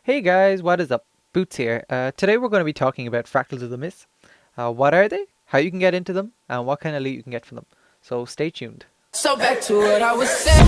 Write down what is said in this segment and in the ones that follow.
Hey guys, what is up? Bootz here. Today we're going to be talking about Fractals of the Mist. What are they? How you can get into them? And what kind of loot you can get from them. So stay tuned. So back to what I was saying.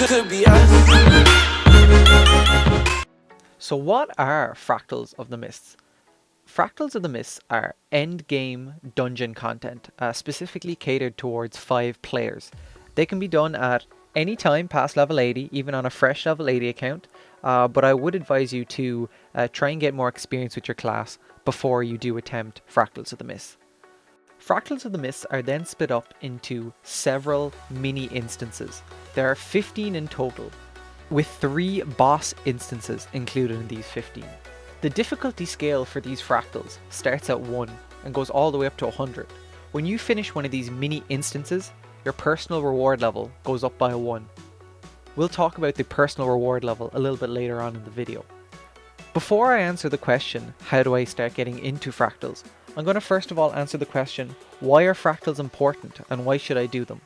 Could be us. So what are Fractals of the Mists? Fractals of the Mists are end-game dungeon content, specifically catered towards 5 players. They can be done at any time past level 80, even on a fresh level 80 account, but I would advise you to try and get more experience with your class before you do attempt Fractals of the Mists. Fractals of the Mists are then split up into several mini instances. There are 15 in total, with 3 boss instances included in these 15. The difficulty scale for these fractals starts at 1 and goes all the way up to 100. When you finish one of these mini instances, your personal reward level goes up by 1. We'll talk about the personal reward level a little bit later on in the video. Before I answer the question, how do I start getting into fractals, I'm going to first of all answer the question, why are fractals important and why should I do them?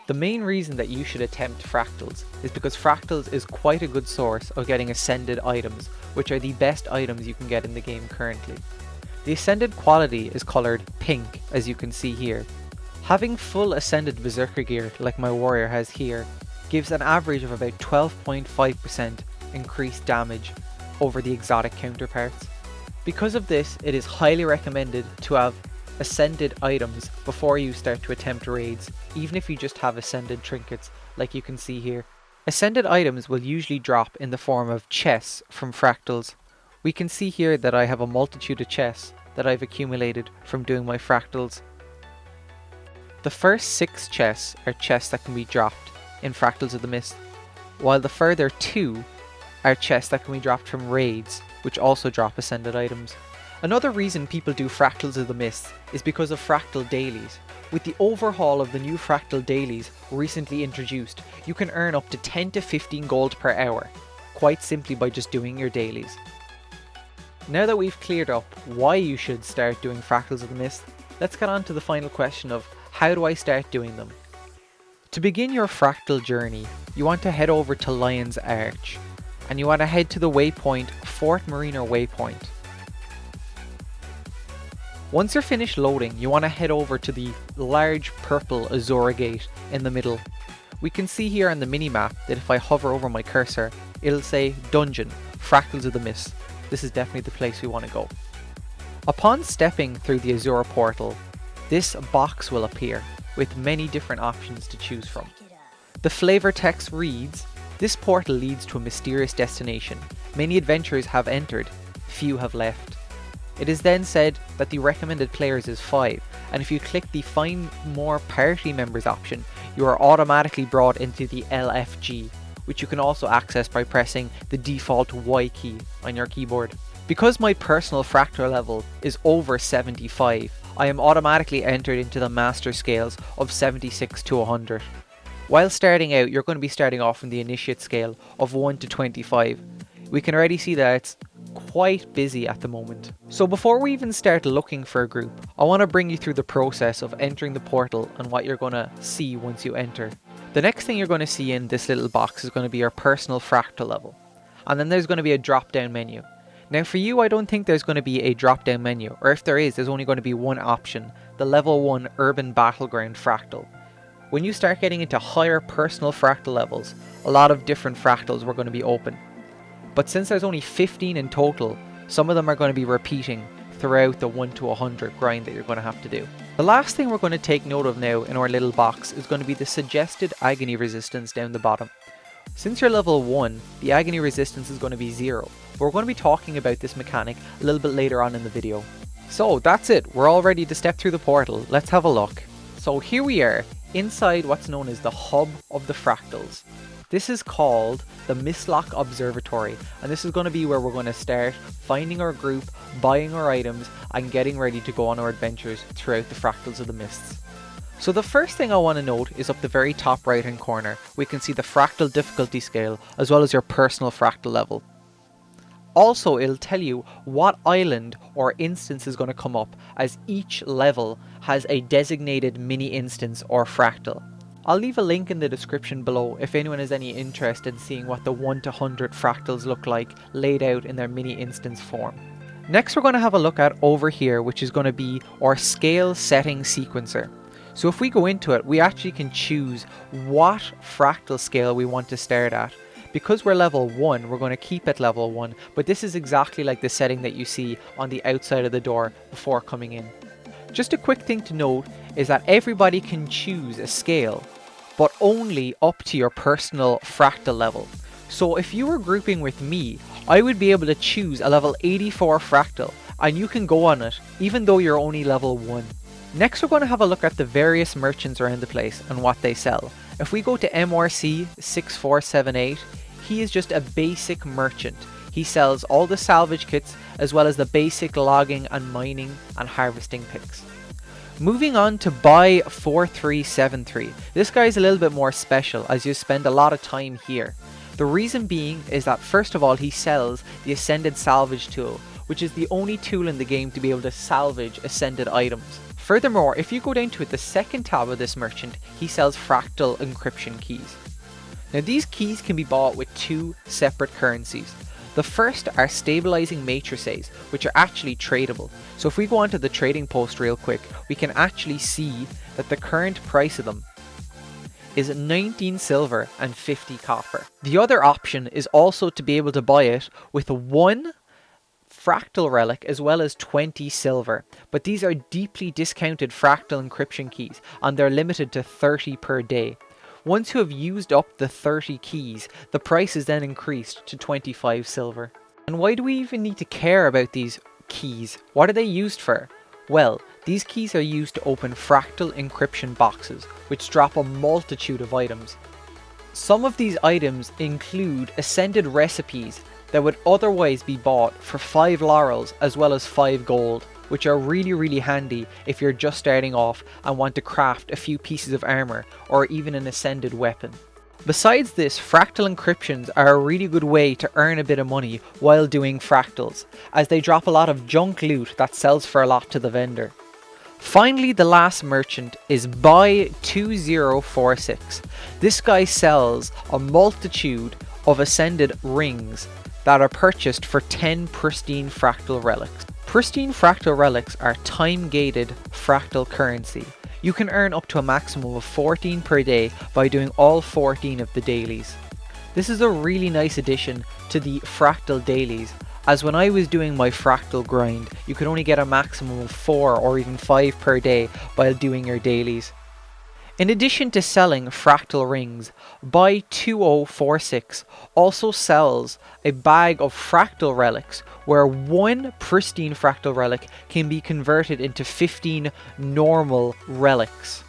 The main reason that you should attempt fractals is because fractals is quite a good source of getting ascended items, which are the best items you can get in the game currently. The ascended quality is coloured pink, as you can see here. Having full ascended berserker gear, like my warrior has here, gives an average of about 12.5% increased damage over the exotic counterparts. Because of this, it is highly recommended to have ascended items before you start to attempt raids, even if you just have ascended trinkets like you can see here. Ascended items will usually drop in the form of chests from fractals. We can see here that I have a multitude of chests that I've accumulated from doing my fractals. The first 6 chests are chests that can be dropped in Fractals of the Mist, while the further 2 are chests that can be dropped from raids, which also drop ascended items. Another reason people do Fractals of the Mist is because of fractal dailies. With the overhaul of the new fractal dailies recently introduced, you can earn up to 10 to 15 gold per hour, quite simply by just doing your dailies. Now that we've cleared up why you should start doing Fractals of the Mist, let's get on to the final question of how do I start doing them? To begin your fractal journey, you want to head over to Lion's Arch, and you want to head to the waypoint Fort Marina Waypoint. Once you're finished loading, you want to head over to the large purple Azura gate in the middle. We can see here on the minimap that if I hover over my cursor, it'll say Dungeon, Fractals of the Mist. This is definitely the place we want to go. Upon stepping through the Azura portal, this box will appear with many different options to choose from. The flavor text reads, "This portal leads to a mysterious destination. Many adventurers have entered, few have left." It is then said that the recommended players is 5, and if you click the Find More Party Members option, you are automatically brought into the LFG, which you can also access by pressing the default Y key on your keyboard. Because my personal fractal level is over 75, I am automatically entered into the master scales of 76 to 100. While starting out, you're going to be starting off in the initiate scale of 1 to 25. We can already see that it's quite busy at the moment. So before we even start looking for a group, I want to bring you through the process of entering the portal and what you're going to see once you enter. The next thing you're going to see in this little box is going to be your personal fractal level. And then there's going to be a drop down menu. Now for you, I don't think there's going to be a drop down menu, or if there is, there's only going to be one option, the level 1 Urban Battleground Fractal. When you start getting into higher personal fractal levels, a lot of different fractals were going to be open. But since there's only 15 in total, some of them are going to be repeating throughout the 1 to 100 grind that you're going to have to do. The last thing we're going to take note of now in our little box is going to be the suggested Agony Resistance down the bottom. Since you're level 1, the Agony Resistance is going to be 0. We're going to be talking about this mechanic a little bit later on in the video. So that's it, we're all ready to step through the portal. Let's have a look. So here we are, inside what's known as the hub of the fractals. This is called the Locke Observatory, and this is going to be where we're going to start finding our group, buying our items, and getting ready to go on our adventures throughout the Fractals of the Mists. So the first thing I want to note is up the very top right hand corner, we can see the fractal difficulty scale as well as your personal fractal level. Also, it'll tell you what island or instance is going to come up, as each level has a designated mini instance or fractal. I'll leave a link in the description below if anyone has any interest in seeing what the 1 to 100 fractals look like laid out in their mini instance form. Next we're going to have a look at over here, which is going to be our scale setting sequencer. So if we go into it, we actually can choose what fractal scale we want to start at. Because we're level 1, we're going to keep at level 1, but this is exactly like the setting that you see on the outside of the door before coming in. Just a quick thing to note is that everybody can choose a scale, but only up to your personal fractal level. So if you were grouping with me, I would be able to choose a level 84 fractal, and you can go on it even though you're only level 1. Next we're going to have a look at the various merchants around the place and what they sell. If we go to MRC 6478, he is just a basic merchant. He sells all the salvage kits as well as the basic logging and mining and harvesting picks. Moving on to Buy 4373. This guy is a little bit more special as you spend a lot of time here. The reason being is that first of all he sells the Ascended Salvage tool, which is the only tool in the game to be able to salvage Ascended items. Furthermore, if you go down to the second tab of this merchant, he sells Fractal Encryption keys. Now these keys can be bought with two separate currencies. The first are stabilizing matrices, which are actually tradable. So if we go onto the trading post real quick, we can actually see that the current price of them is 19 silver and 50 copper. The other option is also to be able to buy it with 1 fractal relic as well as 20 silver, but these are deeply discounted fractal encryption keys and they're limited to 30 per day. Once you have used up the 30 keys, the price is then increased to 25 silver. And why do we even need to care about these keys? What are they used for? Well, these keys are used to open fractal encryption boxes, which drop a multitude of items. Some of these items include ascended recipes that would otherwise be bought for 5 laurels as well as 5 gold, which are really handy if you're just starting off and want to craft a few pieces of armor or even an ascended weapon. Besides this, fractal encryptions are a really good way to earn a bit of money while doing fractals, as they drop a lot of junk loot that sells for a lot to the vendor. Finally, the last merchant is Buy 2046. This guy sells a multitude of ascended rings that are purchased for 10 pristine fractal relics. Pristine fractal relics are time-gated fractal currency. You can earn up to a maximum of 14 per day by doing all 14 of the dailies. This is a really nice addition to the fractal dailies, as when I was doing my fractal grind, you could only get a maximum of 4 or even 5 per day while doing your dailies. In addition to selling fractal rings, Buy 2046 also sells a bag of fractal relics where 1 pristine fractal relic can be converted into 15 normal relics.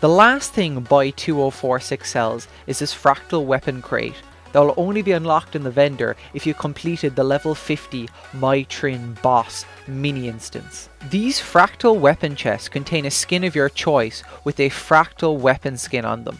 The last thing Buy 2046 sells is this fractal weapon crate that will only be unlocked in the vendor if you completed the level 50 Mytrin boss mini instance. These fractal weapon chests contain a skin of your choice with a fractal weapon skin on them.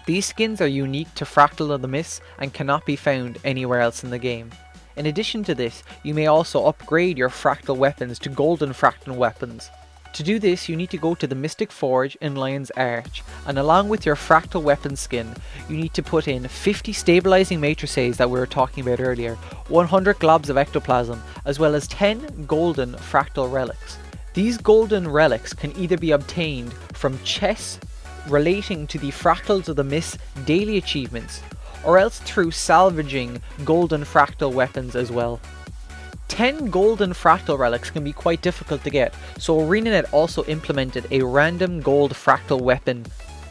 These skins are unique to Fractal of the Mists and cannot be found anywhere else in the game. In addition to this, you may also upgrade your fractal weapons to golden fractal weapons. To do this, you need to go to the Mystic Forge in Lion's Arch, and along with your fractal weapon skin, you need to put in 50 stabilizing matrices that we were talking about earlier, 100 globs of ectoplasm, as well as 10 golden fractal relics. These golden relics can either be obtained from chests relating to the Fractals of the Mists daily achievements, or else through salvaging golden fractal weapons as well. 10 golden fractal relics can be quite difficult to get, so ArenaNet also implemented a random gold fractal weapon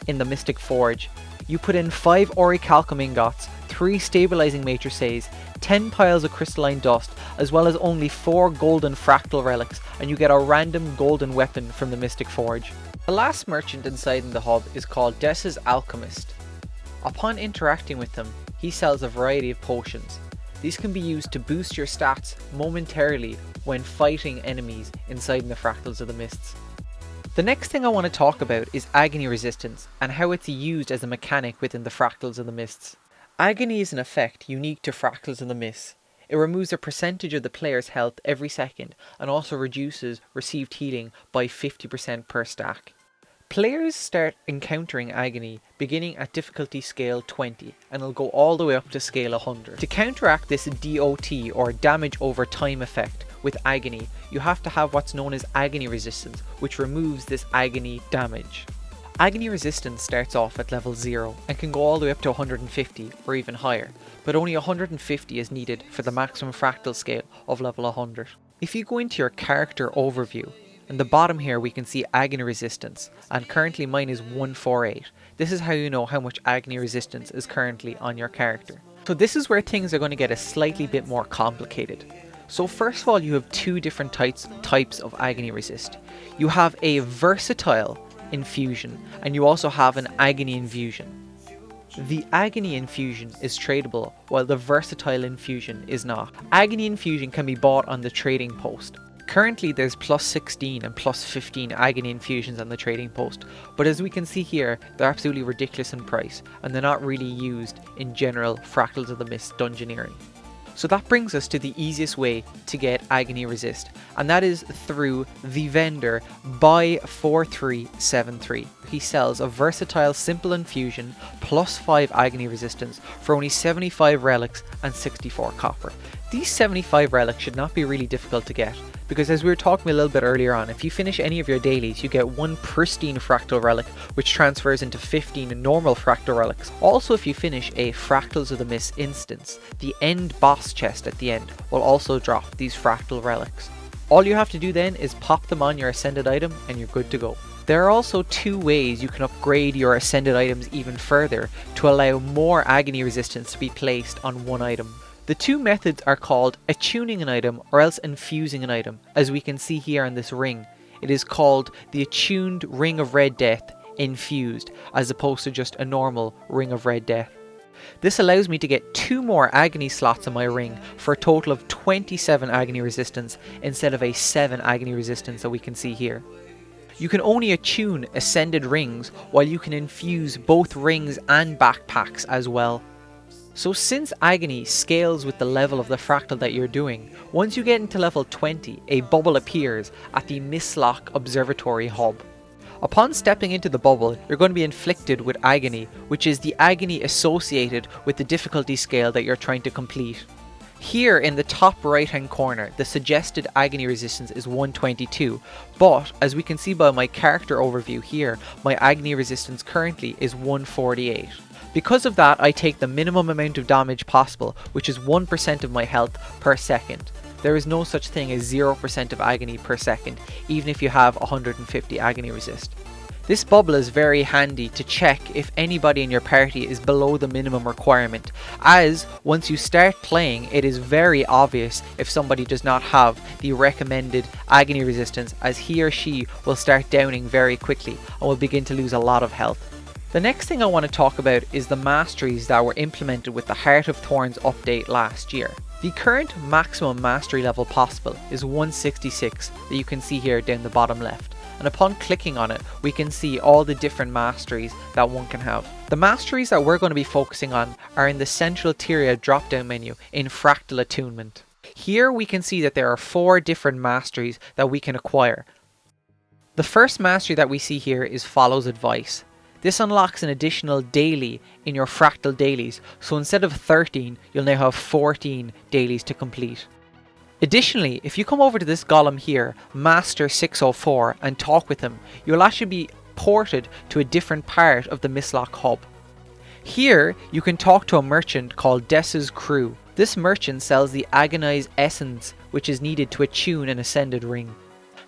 in the Mystic Forge. You put in 5 orichalcum ingots, 3 stabilizing matrices, 10 piles of crystalline dust, as well as only 4 golden fractal relics, and you get a random golden weapon from the Mystic Forge. The last merchant inside in the hub is called Dese's Alchemist. Upon interacting with him, he sells a variety of potions. These can be used to boost your stats momentarily when fighting enemies inside the Fractals of the Mists. The next thing I want to talk about is Agony Resistance and how it's used as a mechanic within the Fractals of the Mists. Agony is an effect unique to Fractals of the Mists. It removes a percentage of the player's health every second and also reduces received healing by 50% per stack. Players start encountering Agony beginning at difficulty scale 20 and it'll go all the way up to scale 100. To counteract this DOT or damage over time effect with Agony, you have to have what's known as Agony Resistance, which removes this Agony damage. Agony Resistance starts off at level 0 and can go all the way up to 150 or even higher, but only 150 is needed for the maximum fractal scale of level 100. If you go into your character overview, in the bottom here we can see Agony Resistance, and currently mine is 148. This is how you know how much Agony Resistance is currently on your character. So this is where things are going to get a slightly bit more complicated. So first of all, you have two different types of Agony Resist. You have a versatile Infusion, and you also have an Agony Infusion. The Agony Infusion is tradable, while the versatile Infusion is not. Agony Infusion can be bought on the trading post. Currently there's plus 16 and plus 15 Agony Infusions on the trading post, but as we can see here, they're absolutely ridiculous in price, and they're not really used in general Fractals of the Mist dungeoneering. So that brings us to the easiest way to get Agony Resist, and that is through the vendor Buy4373. He sells a versatile simple infusion plus 5 Agony Resistance for only 75 relics and 64 copper. These 75 relics should not be really difficult to get, because as we were talking a little bit earlier on, if you finish any of your dailies, you get 1 pristine fractal relic, which transfers into 15 normal fractal relics. Also, if you finish a Fractals of the Mist instance, the end boss chest at the end will also drop these fractal relics. All you have to do then is pop them on your ascended item and you're good to go. There are also two ways you can upgrade your ascended items even further to allow more Agony Resistance to be placed on one item. The two methods are called attuning an item or else infusing an item, as we can see here on this ring. It is called the attuned Ring of Red Death infused, as opposed to just a normal Ring of Red Death. This allows me to get 2 more Agony slots on my ring for a total of 27 Agony Resistance instead of a 7 Agony Resistance that we can see here. You can only attune ascended rings, while you can infuse both rings and backpacks as well. So since Agony scales with the level of the fractal that you're doing, once you get into level 20, a bubble appears at the Locke Observatory hub. Upon stepping into the bubble, you're going to be inflicted with Agony, which is the agony associated with the difficulty scale that you're trying to complete. Here in the top right hand corner, the suggested Agony Resistance is 122, but as we can see by my character overview here, my Agony Resistance currently is 148. Because of that, I take the minimum amount of damage possible, which is 1% of my health per second. There is no such thing as 0% of agony per second, even if you have 150 Agony Resist. This bubble is very handy to check if anybody in your party is below the minimum requirement, as once you start playing, it is very obvious if somebody does not have the recommended Agony Resistance, as he or she will start downing very quickly and will begin to lose a lot of health. The next thing I want to talk about is the Masteries that were implemented with the Heart of Thorns update last year. The current maximum mastery level possible is 166 that you can see here down the bottom left, and upon clicking on it we can see all the different masteries that one can have. The masteries that we're going to be focusing on are in the central Tyria drop down menu in Fractal Attunement. Here we can see that there are 4 different masteries that we can acquire. The first mastery that we see here is Follows Advice. This unlocks an additional daily in your Fractal dailies, so instead of 13, you'll now have 14 dailies to complete. Additionally, if you come over to this golem here, Master 604, and talk with him, you'll actually be ported to a different part of the Locke hub. Here, you can talk to a merchant called Dese's Crew. This merchant sells the Agonized Essence, which is needed to attune an ascended ring.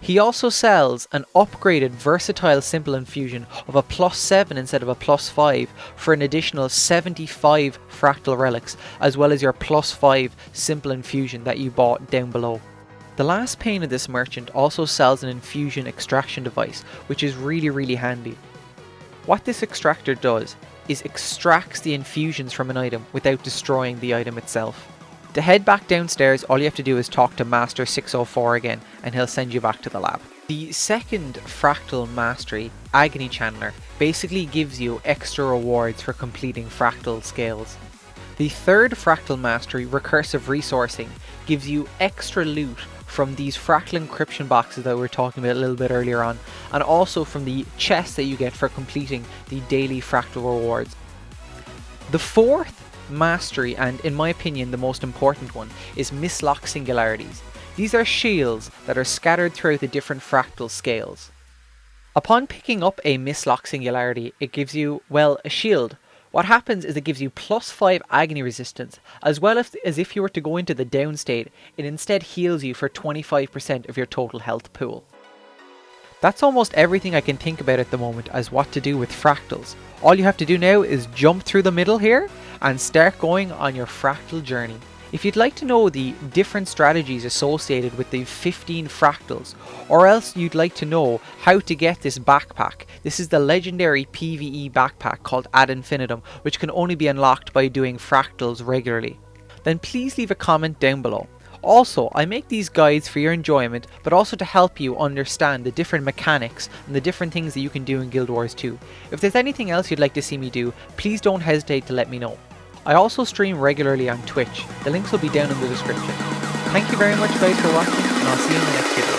He also sells an upgraded versatile simple infusion of a plus 7 instead of a plus 5 for an additional 75 fractal relics, as well as your plus 5 simple infusion that you bought down below. The last pane of this merchant also sells an infusion extraction device, which is really handy. What this extractor does is extracts the infusions from an item without destroying the item itself. To head back downstairs, all you have to do is talk to Master 604 again, and he'll send you back to the lab. The second Fractal Mastery, Agony Channeler, basically gives you extra rewards for completing Fractal scales. The third Fractal Mastery, Recursive Resourcing, gives you extra loot from these Fractal encryption boxes that we were talking about a little bit earlier on, and also from the chests that you get for completing the daily Fractal rewards. The fourth mastery, and in my opinion the most important one, is Mislock Singularities. These are shields that are scattered throughout the different fractal scales. Upon picking up a Mislock Singularity, it gives you, well, a shield. What happens is it gives you +5 Agony Resistance, as well as if you were to go into the down state, it instead heals you for 25% of your total health pool. That's almost everything I can think about at the moment as what to do with fractals. All you have to do now is jump through the middle here and start going on your fractal journey. If you'd like to know the different strategies associated with the 15 fractals, or else you'd like to know how to get this backpack, this is the legendary PvE backpack called Ad Infinitum, which can only be unlocked by doing fractals regularly, then please leave a comment down below. Also, I make these guides for your enjoyment, but also to help you understand the different mechanics and the different things that you can do in Guild Wars 2. If there's anything else you'd like to see me do, please don't hesitate to let me know. I also stream regularly on Twitch, the links will be down in the description. Thank you very much guys for watching, and I'll see you in the next video.